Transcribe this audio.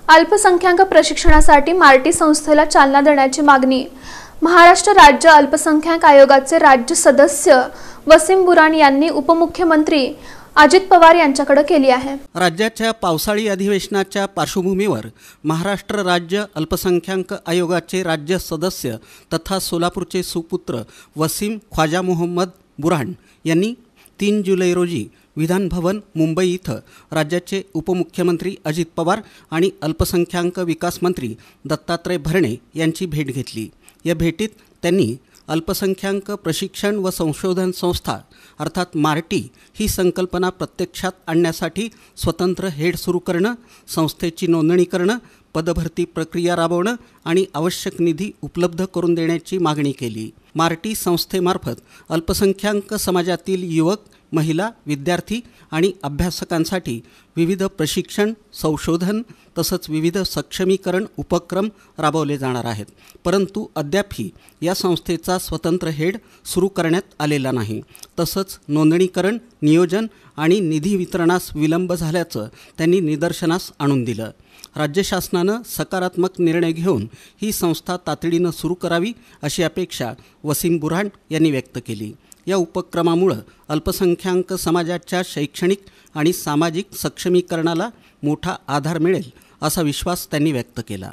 अल्पसंख्याक प्रशिक्षणासाठी मार्टी संस्थेला चालना देण्याची मागणी महाराष्ट्र राज्य अल्पसंख्याक आयोगाचे राज्य सदस्य वसीम बुरान यांनी उपमुख्यमंत्री अजित पवार यांच्याकडे केली आहे। राज्याच्या पावसाळी अधिवेशनाच्या पार्श्वभूमीवर महाराष्ट्र राज्य अल्पसंख्याक आयोगाचे राज्य सदस्य तथा सोलापूरचे सुपुत्र वसीम ख्वाजा मोहम्मद बुरान यांनी 3 जुलै रोजी विधान भवन मुंबई इथं राज्याचे उपमुख्यमंत्री अजित पवार आणि अल्पसंख्याक विकास मंत्री दत्तात्रय भरणे यांची भेट घेतली। या भेटीत त्यांनी अल्पसंख्याक प्रशिक्षण व संशोधन संस्था अर्थात मार्टी ही संकल्पना प्रत्यक्षात आणण्यासाठी स्वतंत्र हेड सुरू करणं, संस्थेची नोंदणी करणं, पदभरती प्रक्रिया राबवणं आणि आवश्यक निधी उपलब्ध करून देण्याची मागणी केली। मार्टी संस्थेमार्फत अल्पसंख्याक समाजातील युवक, महिला, विद्यार्थी आणि अभ्यासकांसाठी विविध प्रशिक्षण, संशोधन तसंच विविध सक्षमीकरण उपक्रम राबवले जाणार आहेत। परंतु अद्यापही या संस्थेचा स्वतंत्र हेड सुरू करण्यात आलेला नाही। तसंच नोंदणीकरण, नियोजन आणि निधी वितरणास विलंब झाल्याचं त्यांनी निदर्शनास आणून दिलं। राज्य शासनानं सकारात्मक निर्णय घेऊन ही संस्था तातडीनं सुरू करावी अशी अपेक्षा वसीम बुरान यांनी व्यक्त केली। या उपक्रमामुळे अल्पसंख्याक समाजाच्या शैक्षणिक आणि सामाजिक सक्षमीकरणाला मोठा आधार मिळेल असा विश्वास त्यांनी व्यक्त केला।